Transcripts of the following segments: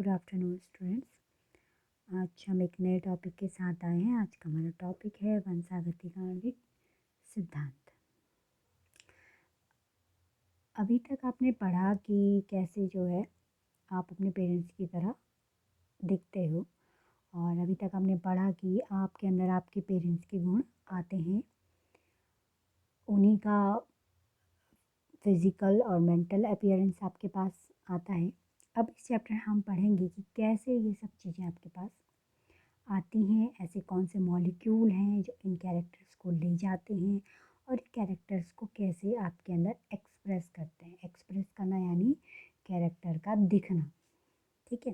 Good afternoon students. आज हम एक नए टॉपिक के साथ आए हैं। आज का हमारा टॉपिक है वंशागतिक आणविक सिद्धांत। अभी तक आपने पढ़ा कि कैसे जो है आप अपने पेरेंट्स की तरह दिखते हो, और अभी तक हमने पढ़ा कि आपके अंदर आपके पेरेंट्स के गुण आते हैं, उन्हीं का फिज़िकल और मेंटल अपीयरेंस आपके पास आता है। अब इस चैप्टर हम पढ़ेंगे कि कैसे ये सब चीज़ें आपके पास आती हैं, ऐसे कौन से मॉलिक्यूल हैं जो इन कैरेक्टर्स को ले जाते हैं, और कैरेक्टर्स को कैसे आपके अंदर एक्सप्रेस करते हैं। एक्सप्रेस करना यानी कैरेक्टर का दिखना, ठीक है।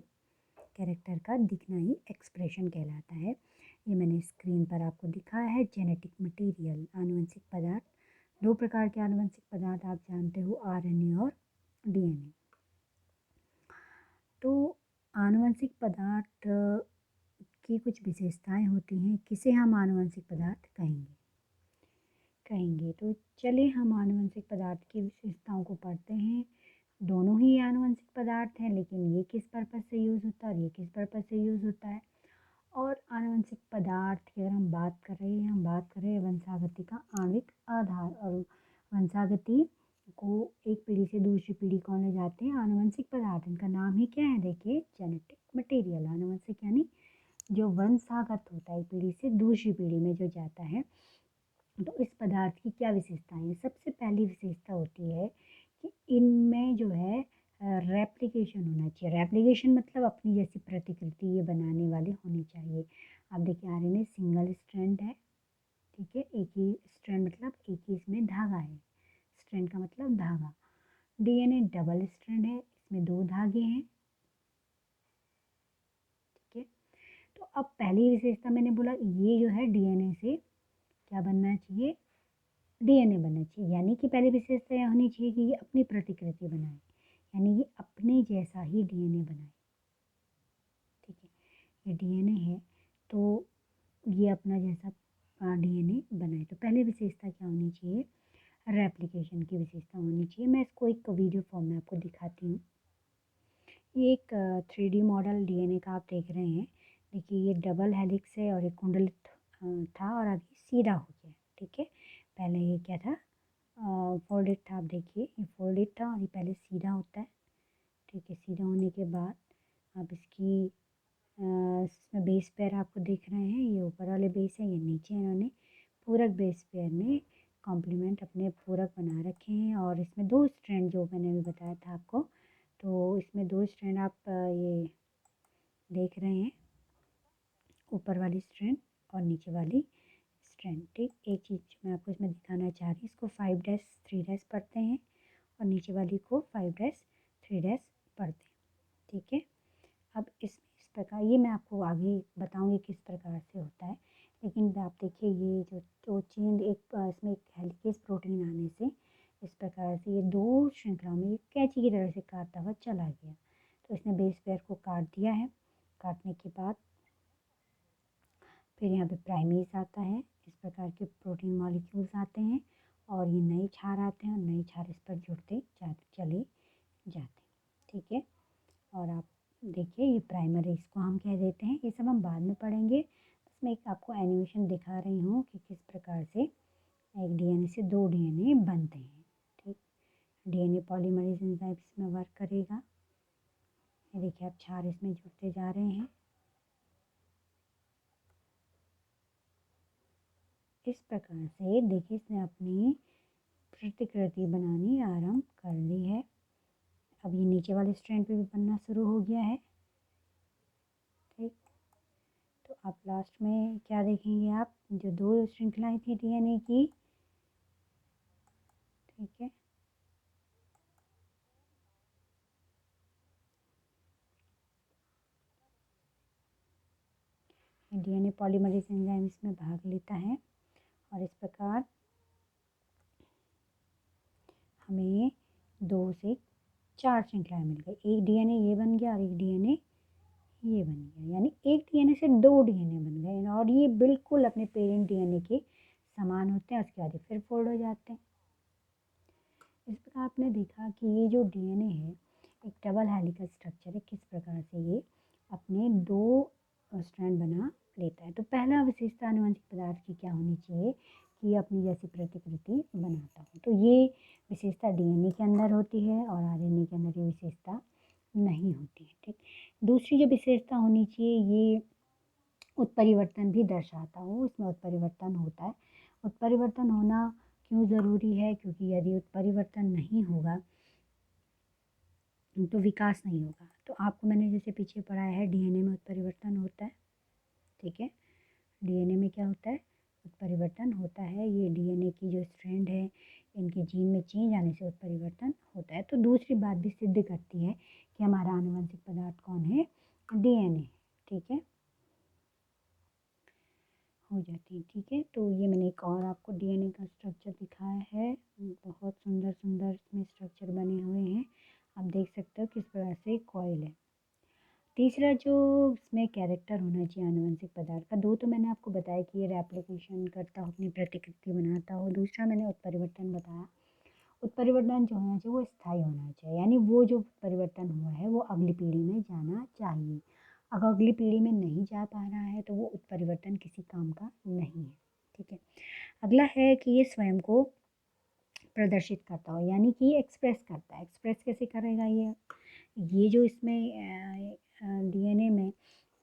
कैरेक्टर का दिखना ही एक्सप्रेशन कहलाता है। ये मैंने स्क्रीन पर आपको दिखाया है। जेनेटिक मटेरियल, आनुवंशिक पदार्थ। दो प्रकार के आनुवंशिक पदार्थ आप जानते हो, आरएनए और डीएनए। तो आनुवंशिक पदार्थ की कुछ विशेषताएं होती हैं, किसे हम आनुवंशिक पदार्थ कहेंगे। तो चलिए हम आनुवंशिक पदार्थ की विशेषताओं को पढ़ते हैं। दोनों ही आनुवंशिक पदार्थ हैं, लेकिन ये किस पर्पज़ से यूज़ होता है और ये किस पर्पज़ से यूज़ होता है। और आनुवंशिक पदार्थ की अगर हम बात कर रहे हैं वंशागति का आणविक आधार। और वंशागति को एक पीढ़ी से दूसरी पीढ़ी कौन ले जाते हैं? आनुवंशिक पदार्थ। इनका नाम ही क्या है? देखिए, जेनेटिक मटेरियल। आनुवंशिक यानी जो वंशागत होता है, पीढ़ी से दूसरी पीढ़ी में जो जाता है। तो इस पदार्थ की क्या विशेषताएं हैं? सबसे पहली विशेषता होती है कि इनमें जो है रेप्लिकेशन होना चाहिए। रेप्लिकेशन मतलब अपनी जैसी प्रतिकृति ये बनाने वाले होने चाहिए। आप देखिए, आरएनए सिंगल स्ट्रैंड है, ठीक है। एक ही स्ट्रैंड मतलब एक ही इसमें धागा है। स्ट्रैंड का मतलब धागा। डीएनए डबल स्ट्रैंड है, इसमें दो धागे हैं, ठीक है। तो अब पहली विशेषता मैंने बोला, ये जो है डीएनए से क्या बनना चाहिए? डीएनए बनना चाहिए। यानी कि पहली विशेषता यह होनी चाहिए कि ये अपनी प्रतिकृति बनाए, यानी ये अपने जैसा ही डीएनए बनाए, ठीक है। ये डीएनए है तो ये अपना जैसा डीएनए बनाए। तो पहली विशेषता क्या होनी चाहिए? रेप्लिकेशन की विशेषता होनी चाहिए। मैं इसको एक वीडियो फॉर्म में आपको दिखाती हूँ। ये एक 3D मॉडल डीएनए का आप देख रहे हैं। देखिए, ये डबल हेलिक्स है और एक कुंडलित था और अभी सीधा हो गया, ठीक है। पहले ये क्या था? फोल्डेड था। आप देखिए, ये फोल्डेड था और ये पहले सीधा होता है, ठीक है। सीधा होने के बाद आप इसकी इसमें बेस पेयर आपको दिख रहे हैं। ये ऊपर वाले बेस है, ये नीचे इन्होंने पूरक बेस पेयर में कॉम्प्लीमेंट अपने पूरक बना रखे हैं। और इसमें दो स्ट्रैंड जो मैंने अभी बताया था आपको, तो इसमें दो स्ट्रैंड आप ये देख रहे हैं, ऊपर वाली स्ट्रैंड और नीचे वाली स्ट्रैंड, ठीक। एक चीज़ मैं आपको इसमें दिखाना चाह रही हूँ, इसको 5-3 पढ़ते हैं और नीचे वाली को 5-3 पढ़ते हैं, ठीक है। अब इस प्रकार ये मैं आपको आगे बताऊंगी किस प्रकार से होता है। लेकिन आप देखिए, ये जो चेन एक इसमें एक हेलिकेज प्रोटीन आने से इस प्रकार से ये दो श्रृंखलाओं में कैंची की तरह से काटता हुआ चला गया। तो इसने बेस पेयर को काट दिया है। काटने के बाद फिर यहाँ पे प्राइमेज आता है। इस प्रकार के प्रोटीन मॉलिक्यूल्स आते हैं और ये नए क्षार आते हैं और नए क्षार इस पर जुड़ते चले जाते हैं, ठीक है। और आप देखिए, ये प्राइमरी इसको हम कह देते हैं। ये सब हम बाद में पढ़ेंगे। बस मैं एक आपको एनिमेशन दिखा रही हूँ कि किस प्रकार से एक डीएनए से दो डीएनए बनते हैं, ठीक। डीएनए पॉलीमरेज एंजाइम इसमें वर्क करेगा। ये देखिए, आप क्षार इसमें जुड़ते जा रहे हैं। इस प्रकार से देखिए, इसने अपनी प्रतिकृति बनानी आरंभ कर ली है। अब ये नीचे वाले स्ट्रैंड पे भी बनना शुरू हो गया है, ठीक। तो आप लास्ट में क्या देखेंगे? आप जो दो श्रृंखलाएं थी डीएनए की, ठीक है, डीएनए पॉलीमरेज एंजाइम इसमें भाग लेता है और इस प्रकार हमें 2 से 4 श्रृंखलाएं मिल गई। एक डीएनए ये बन गया और एक डीएनए ये बन गया, यानी एक डीएनए से दो डीएनए बन गए और ये बिल्कुल अपने पेरेंट डीएनए के समान होते हैं। उसके बाद ये फिर फोल्ड हो जाते हैं। इस प्रकार आपने देखा कि ये जो डीएनए है, एक डबल हेलिकल स्ट्रक्चर है, किस प्रकार से ये अपने 2 स्ट्रैंड बना लेता है। तो पहला विशेषता आनुवंशिक पदार्थ की क्या होनी चाहिए कि ये अपनी जैसी प्रतिकृति बनाता हो। तो ये विशेषता डीएनए के अंदर होती है और आरएनए के अंदर ये विशेषता नहीं होती है। ठीक, दूसरी जो विशेषता होनी चाहिए, ये उत्परिवर्तन भी दर्शाता हो, इसमें उत्परिवर्तन होता है। उत्परिवर्तन होना क्यों ज़रूरी है, क्योंकि यदि उत्परिवर्तन नहीं होगा तो विकास नहीं होगा। तो आपको मैंने जैसे पीछे पढ़ाया है, डीएनए में उत्परिवर्तन होता है। ठीक है, डीएनए में क्या होता है, उत्परिवर्तन होता है। ये डीएनए की जो स्ट्रैंड है, इनके जीन में चेंज आने से उत्परिवर्तन होता है। तो दूसरी बात भी सिद्ध करती है कि हमारा आनुवंशिक पदार्थ कौन है, डीएनए। ठीक है, हो जाती है। ठीक है, तो ये मैंने एक और आपको डीएनए का स्ट्रक्चर दिखाया है। बहुत सुंदर सुंदर इसमें स्ट्रक्चर बने हुए हैं, आप देख सकते हो किस प्रकार से कॉइल है। तीसरा जो इसमें कैरेक्टर होना चाहिए आनुवंशिक पदार्थ का, 2 तो मैंने आपको बताया कि ये रेप्लिकेशन करता हो, अपनी प्रतिकृति बनाता हो। दूसरा मैंने उत्परिवर्तन बताया। उत्परिवर्तन जो होना चाहिए वो स्थायी होना चाहिए, यानी वो जो परिवर्तन हुआ है वो अगली पीढ़ी में जाना चाहिए। अगर अगली पीढ़ी में नहीं जा पा रहा है तो वो उत्परिवर्तन किसी काम का नहीं है। ठीक है, अगला है कि ये स्वयं को प्रदर्शित करता हो, यानी कि ये एक्सप्रेस करता है। एक्सप्रेस कैसे करेगा ये जो इसमें डीएनए में,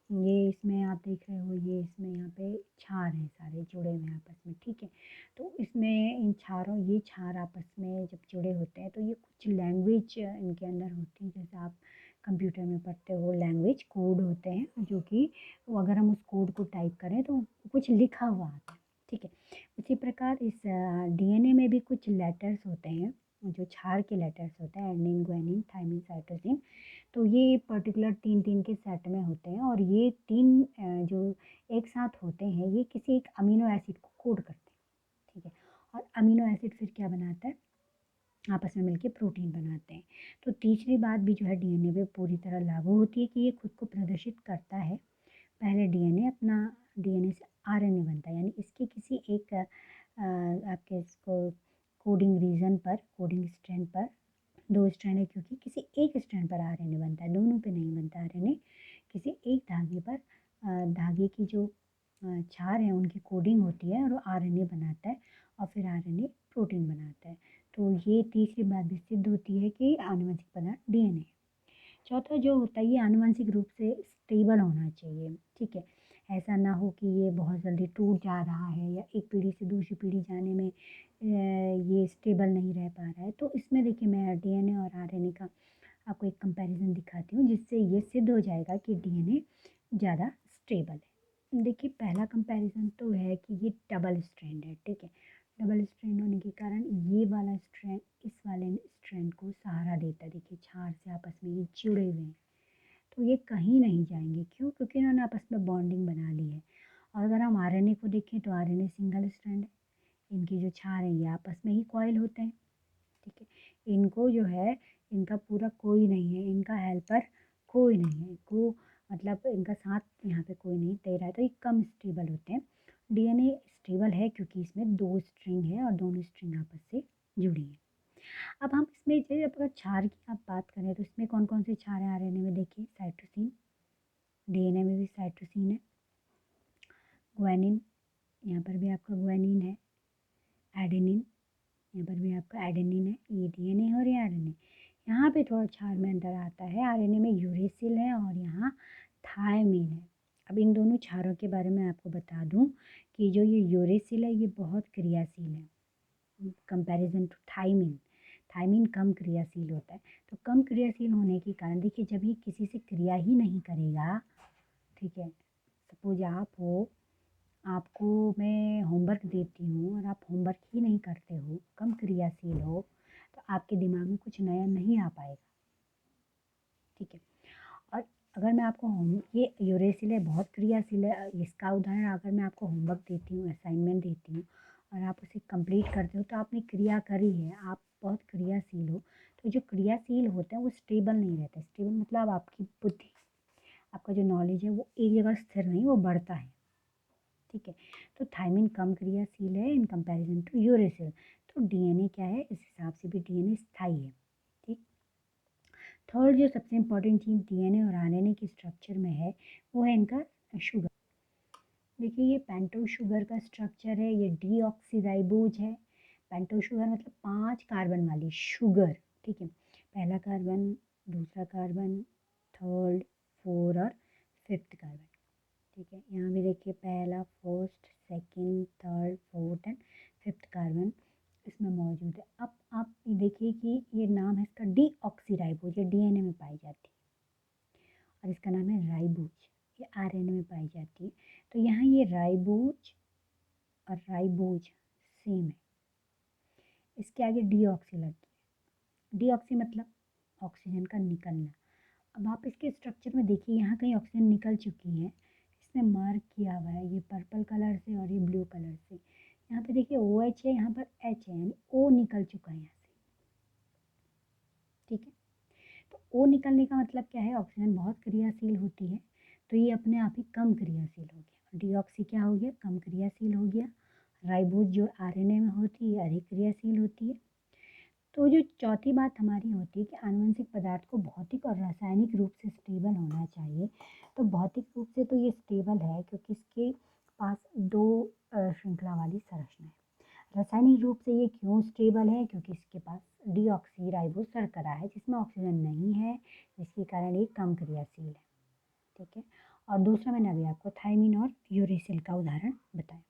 ये इसमें आप देख रहे हो, ये इसमें यहाँ पे क्षार हैं सारे जुड़े हुए हैं आपस में। ठीक है, तो इसमें इन क्षारों, ये क्षार आपस में जब जुड़े होते हैं तो ये कुछ लैंग्वेज इनके अंदर होती है। जैसे आप कंप्यूटर में पढ़ते हो, लैंग्वेज कोड होते हैं, जो कि अगर हम उस कोड को टाइप करें तो कुछ लिखा हुआ आता है। ठीक है, उसी प्रकार इस डीएनए में भी कुछ लेटर्स होते हैं, जो क्षार के लेटर्स होते हैं, एडेनिन, गुआनिन, थाइमिन, साइटोसिन। तो ये पर्टिकुलर 3-3 के सेट में होते हैं, और ये 3 जो एक साथ होते हैं, ये किसी एक अमीनो एसिड को कोड करते हैं। ठीक है, और अमीनो एसिड फिर क्या बनाता है, आपस में मिलके प्रोटीन बनाते हैं। तो तीसरी बात भी जो है डीएनए पे पूरी तरह लागू होती है कि ये खुद को प्रदर्शित करता है। पहले डीएनए अपना, डीएनए से आरएनए बनता है, यानी इसके किसी एक आपके इसको कोडिंग रीजन पर, कोडिंग स्ट्रैंड पर, 2 स्ट्रैंड है क्योंकि किसी एक स्ट्रैंड पर आरएनए बनता है, दोनों पे नहीं बनता आरएनए। किसी एक धागे पर धागे की जो क्षार है उनकी कोडिंग होती है और वो आरएनए बनाता है, और फिर आरएनए प्रोटीन बनाता है। तो ये तीसरी बात भी सिद्ध होती है कि आनुवंशिक पदार्थ डीएनए। चौथा जो होता है, ये आनुवंशिक रूप से स्टेबल होना चाहिए। ठीक है, ऐसा ना हो कि ये बहुत जल्दी टूट जा रहा है या एक पीढ़ी से दूसरी पीढ़ी जाने में ये स्टेबल नहीं रह पा रहा है। तो इसमें देखिए, मैं डीएनए और आरएनए का आपको एक कंपैरिजन दिखाती हूँ, जिससे ये सिद्ध हो जाएगा कि डीएनए ज़्यादा स्टेबल है। देखिए, पहला कंपैरिजन तो है कि ये डबल स्ट्रैंड है। ठीक है, डबल स्ट्रैंड होने के कारण ये वाला स्ट्रैंड इस वाले स्ट्रैंड को सहारा देता है। देखिए, क्षार से आपस में ये जुड़े हुए हैं, तो ये कहीं नहीं जाएंगे। क्यों? क्योंकि इन्होंने आपस में बॉन्डिंग बना ली है। और अगर हम आरएनए को देखें तो आरएनए सिंगल स्ट्रैंड है, इनकी जो क्षार है ये आपस में ही कॉइल होते हैं। ठीक है, इनको जो है, इनका पूरा कोई नहीं है, इनका हेल्पर कोई नहीं है, को मतलब इनका साथ यहाँ पे कोई नहीं दे रहा है, तो ये कम स्टेबल होते हैं। डीएनए स्टेबल है क्योंकि इसमें 2 स्ट्रिंग है और दोनों स्ट्रिंग आपस से जुड़ी है। अब हम इसमें जैसे अगर क्षार की आप बात करें तो इसमें कौन कौन से क्षार हैं आरएनए में, देखिए साइटोसिन, डीएनए में भी साइटोसिन है, ग्वानिन, यहाँ पर भी आपका ग्वानिन है, एडेनिन, यहाँ पर भी आपका एडेनिन है, ये डीएनए है और ये आरएनए। यहाँ पे थोड़ा क्षार में अंतर आता है, आरएनए में यूरेसिल है और यहाँ थायमिन है। अब इन दोनों क्षारों के बारे में आपको बता दूं कि जो ये यूरेसिल है ये बहुत क्रियाशील है कंपैरिजन टू थायमिन। थायमिन कम क्रियाशील होता है। तो कम क्रियाशील होने के कारण देखिए, जब ये किसी से क्रिया ही नहीं करेगा, ठीक है, सपोज आप हो, आपको मैं होमवर्क देती हूँ और आप होमवर्क ही नहीं करते हो, कम क्रियाशील हो, तो आपके दिमाग में कुछ नया नहीं आ पाएगा। ठीक है, और अगर मैं आपको ये यूरेसिल है, बहुत क्रियाशील है। इसका उदाहरण, अगर मैं आपको होमवर्क देती हूँ, असाइनमेंट देती हूँ और आप उसे कंप्लीट करते हो, तो आपने क्रिया करी है, आप बहुत क्रियाशील हो। तो जो क्रियाशील होते हैं वो स्टेबल नहीं रहते। स्टेबल मतलब आपकी बुद्धि, आपका जो नॉलेज है वो एक जगह स्थिर नहीं, वो बढ़ता है। ठीक है, तो थायमिन कम क्रियाशील है इन कंपैरिजन टू यूरेसिल। तो डीएनए क्या है, इस हिसाब से भी डीएनए स्थायी है। ठीक, थर्ड जो सबसे इम्पॉर्टेंट चीज़ डीएनए और आरएनए की स्ट्रक्चर में है वो है इनका शुगर। देखिए ये पेंटोज शुगर का स्ट्रक्चर है, ये डीऑक्सीराइबोज है। पेंटोज शुगर मतलब 5 कार्बन वाली शुगर, ठीक है। पहला कार्बन, दूसरा कार्बन, थर्ड, फोर और फिफ्थ कार्बन, ठीक है। यहाँ भी देखिए पहला, first, second, third, fourth and fifth carbon इसमें मौजूद है। अब आप देखिए कि ये नाम है इसका डीऑक्सीराइबोज, ये डीएनए में पाई जाती है, और इसका नाम है राइबोज, ये आरएनए में पाई जाती है। तो यहाँ ये राइबोज और राइबोज सेम है, इसके आगे डीऑक्सी लगी है। डीऑक्सी मतलब ऑक्सीजन का निकलना। अब आप इसके स्ट्रक्चर में देखिए यहाँ कहीं ऑक्सीजन निकल चुकी है, इसने मार्क किया हुआ है ये पर्पल कलर से और ये ब्लू कलर से। यहाँ पे देखिए OH है, यहाँ पर H है, यानी O निकल चुका है यहाँ से, ठीक है। तो O निकलने का मतलब क्या है, ऑक्सीजन बहुत क्रियाशील होती है, तो ये अपने आप ही कम क्रियाशील हो गया। डीऑक्सी क्या हो गया, कम क्रियाशील हो गया। राइबोज जो आरएनए में होती है अधिक क्रियाशील होती है। तो जो चौथी बात हमारी होती है कि आनुवंशिक पदार्थ को भौतिक और रासायनिक रूप से स्टेबल होना चाहिए। तो भौतिक रूप से तो ये स्टेबल है क्योंकि इसके पास दो श्रृंखला वाली संरचना है। रासायनिक रूप से ये क्यों स्टेबल है, क्योंकि इसके पास डीऑक्सीराइबोज शर्करा है जिसमें ऑक्सीजन नहीं है, जिसके कारण ये कम क्रियाशील है, ठीक है। और दूसरा मैंने अभी आपको थायमीन और यूरेसिल का उदाहरण बताया।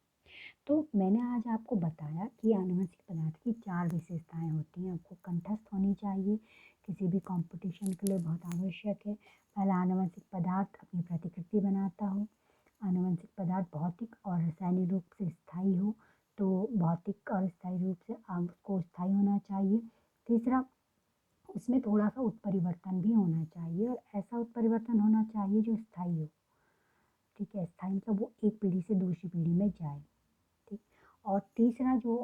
तो मैंने आज आपको बताया कि आनुवंशिक पदार्थ की 4 विशेषताएं होती हैं, आपको कंठस्थ होनी चाहिए, किसी भी कंपटीशन के लिए बहुत आवश्यक है। पहला, आनुवंशिक पदार्थ अपनी प्रतिकृति बनाता हो। आनुवंशिक पदार्थ भौतिक और रासायनिक रूप से स्थायी हो, तो भौतिक और स्थायी रूप से उसको स्थायी होना चाहिए। तीसरा, उसमें थोड़ा सा उत्परिवर्तन भी होना चाहिए, और ऐसा उत्परिवर्तन होना चाहिए जो स्थायी हो, ठीक है। स्थायी मतलब वो एक पीढ़ी से दूसरी पीढ़ी में जाए, ठीक। और तीसरा जो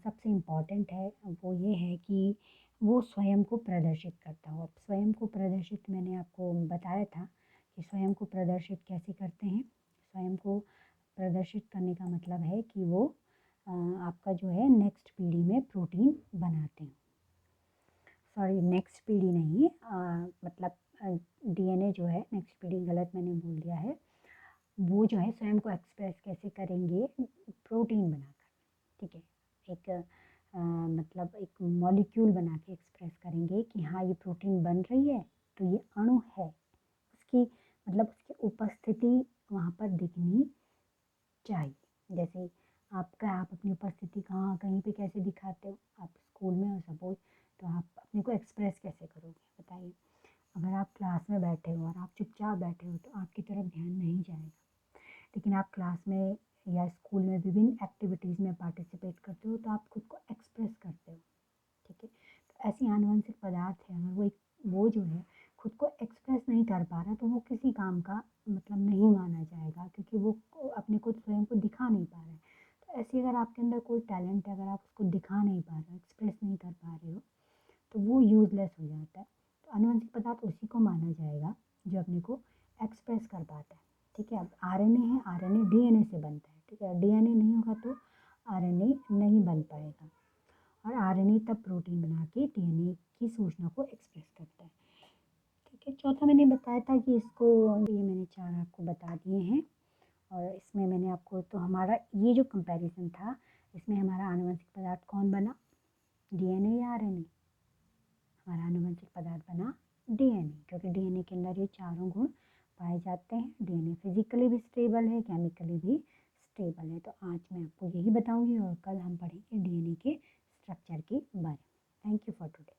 सबसे इम्पॉर्टेंट है वो ये है कि वो स्वयं को प्रदर्शित करता हो। अब स्वयं को प्रदर्शित मैंने आपको बताया था कि स्वयं को प्रदर्शित कैसे करते हैं। स्वयं को प्रदर्शित करने का मतलब है कि वो आपका जो है नेक्स्ट पीढ़ी में प्रोटीन बनाते हैं। सॉरी, नेक्स्ट पीढ़ी नहीं, मतलब डीएनए जो है, नेक्स्ट पीढ़ी गलत मैंने बोल दिया है। वो जो है स्वयं को एक्सप्रेस कैसे करेंगे, प्रोटीन बनाकर, ठीक है। एक मतलब एक मॉलिक्यूल बना के एक्सप्रेस करेंगे कि हाँ ये प्रोटीन बन रही है, तो ये अणु है, उसकी मतलब उसकी उपस्थिति वहाँ पर दिखनी चाहिए। जैसे आप अपनी उपस्थिति कहाँ कहीं पे कैसे दिखाते हो, आप स्कूल में हो सपोज, तो आप अपने को एक्सप्रेस कैसे करोगे बताइए। अगर आप क्लास में बैठे हो और आप चुपचाप बैठे हो तो आपकी तरफ ध्यान नहीं जाएगा, लेकिन आप क्लास में या स्कूल में विभिन्न एक्टिविटीज़ में पार्टिसिपेट करते हो तो आप खुद को एक्सप्रेस करते हो, ठीक है। तो ऐसी आनुवंशिक पदार्थ है, अगर वो जो है खुद को एक्सप्रेस नहीं कर पा रहा तो वो किसी काम का मतलब नहीं माना जाएगा, क्योंकि वो अपने को स्वयं को दिखा नहीं पा रहा है। तो ऐसे अगर आपके अंदर कोई टैलेंट है, अगर आप उसको दिखा नहीं पा रहे हो, एक्सप्रेस नहीं कर पा रहे हो, तो वो यूजलेस हो जाता है। तो आनुवंशिक पदार्थ उसी को माना जाएगा जो अपने को एक्सप्रेस कर पाता है, ठीक है। अब आरएनए है, आरएनए डीएनए से बनता है, ठीक है। डीएनए नहीं होगा तो आरएनए नहीं बन पाएगा, और आरएनए तब प्रोटीन बना के डीएनए की सूचना को एक्सप्रेस करता है, ठीक है। चौथा मैंने बताया था कि इसको, ये मैंने 4 आपको बता दिए हैं, और इसमें मैंने आपको, तो हमारा ये जो कंपैरिजन था इसमें हमारा आनुवंशिक पदार्थ कौन बना, डीएनए या आरएनए। हमारा आनुवंशिक पदार्थ बना डीएनए, क्योंकि डीएनए के अंदर ये चारों गुण पाए जाते हैं। डीएनए फिजिकली भी स्टेबल है, केमिकली भी स्टेबल है। तो आज मैं आपको यही बताऊंगी, और कल हम पढ़ेंगे डीएनए के स्ट्रक्चर के बारे में। Thank you for today.